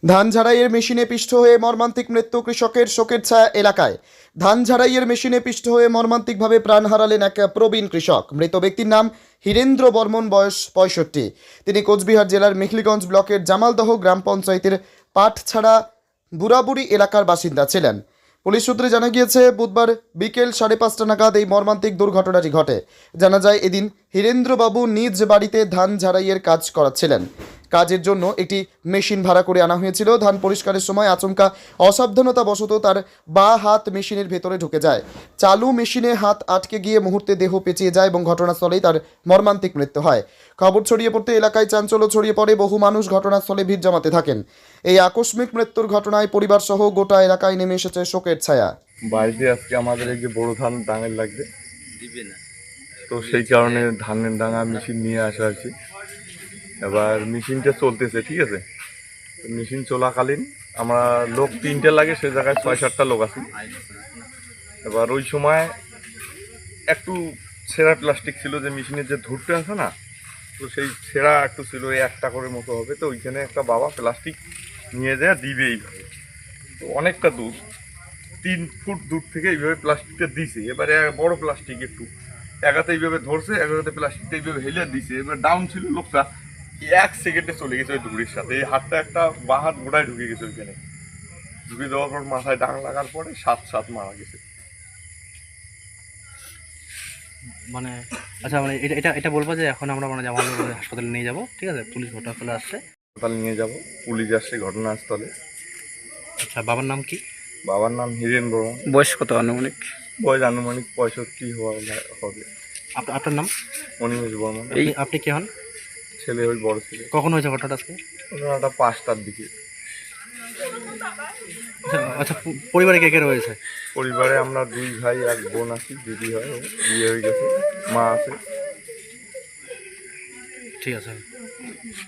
ধান ঝাড়াইয়ের মেশিনে পিষ্ট হয়ে মর্মান্তিক মৃত্যু কৃষকের, শোকের ছায়া এলাকায়। ধান ঝাড়াইয়ের মেশিনে পিষ্ট হয়ে মর্মান্তিকভাবে প্রাণ হারালেন এক প্রবীণ কৃষক। মৃত ব্যক্তির নাম হীরেন্দ্র বর্মন, বয়স 65। তিনি কোচবিহার জেলার মেখলিগঞ্জ ব্লকের জামালদহ গ্রাম পঞ্চায়েতের পাটছাড়া বুড়াবুড়ি এলাকার বাসিন্দা ছিলেন। পুলিশ সূত্রে জানা গিয়েছে, বুধবার বিকেল 5:30 নাগাদ এই মর্মান্তিক দুর্ঘটনাটি ঘটে। জানা যায়, এদিন হীরেন্দ্রবাবু নিজ বাড়িতে ধান ঝাড়াইয়ের কাজ করাচ্ছিলেন। কাজের জন্য একটি মেশিন ভাড়া করে আনা হয়েছিল। ধান পরিষ্কারের সময় আচমকা অসাবধানতাবশত তার বাঁ হাত মেশিনের ভেতরে ঢুকে যায়। চালু মেশিনে হাত আটকে গিয়ে মুহূর্তে দেহ পেঁচিয়ে যায় এবং ঘটনাস্থলেই তার মর্মান্তিক মৃত্যু হয়। খবর ছড়িয়ে পড়তে এলাকায় চাঞ্চল্য ছড়িয়ে পড়ে। বহু মানুষ ঘটনাস্থলে ভিড় জমাতে থাকেন। এই আকস্মিক মৃত্যুর ঘটনায় পরিবার সহ গোটা এলাকায় নেমে এসেছে শোকের ছায়া। বাড়িতে আজকে আমাদের এই যে বড় ধান ডাঙের লাগবে, তো সেই কারণে ধানের ডাঙা মেশিন নিয়ে আসা আর কি। এবার মেশিনটা চলতেছে, ঠিক আছে। মেশিন চলাকালীন আমরা লোক 3টে লাগে, সে জায়গায় 6-7টা লোক আছে। এবার ওই সময় একটু ছেঁড়া প্লাস্টিক ছিল, যে মেশিনের যে ধুরটা আছে না, তো সেই ছেঁড়া একটু ছিল, এই একটা করে মতো হবে। তো ওইখানে একটা বাবা প্লাস্টিক নিয়ে যায় দিবে এইভাবে, তো অনেকটা দূর, 3 ফুট দূর থেকে এইভাবে প্লাস্টিকটা দিছে। এবারে বড় প্লাস্টিক একটু একাতে এইভাবে ধরছে, একাতে প্লাস্টিকটা এইভাবে হেলে দিছে। এবার ডাউন ছিল লোকটা, 1 সেকেন্ডে চলে গেছে ওই ধুড়ির সাথে। এই হাতটা একটা বাঁ হাত গোড়ায় ঢুকে গেছে ওইখানে। ঢুকে দেওয়ার পর মাথায় ডাং লাগার পরে 7 মারা গেছে। মানে আচ্ছা, মানে এটা এটা এটা বলবো যে এখন আমরা মানে জামালপুর হাসপাতালে নিয়ে যাব, ঠিক আছে? পুলিশ ঘটনাস্থলে আসছে। হাসপাতাল নিয়ে যাব, পুলিশ আসছে ঘটনাস্থলে। আচ্ছা, বাবার নাম কি? বাবার নাম হীরেন বর্মন। বয়স কত আনুমানিক? বয়স আনুমানিক 65 হবে। আপনার নাম? অনিমেষ বর্মন। আপনি কে হন? ছেলে, ওই বড় ছেলে। কখন হয়েছে ঘটনাটা আজকে? ঘটনাটা 5টার দিকে। আচ্ছা, পরিবারে কে কে রয়েছে? পরিবারে আমরা 2 ভাই 1 বোন আছি। দিদি হয়, ও বিয়ে হয়ে গেছে, মা আছে। ঠিক আছে।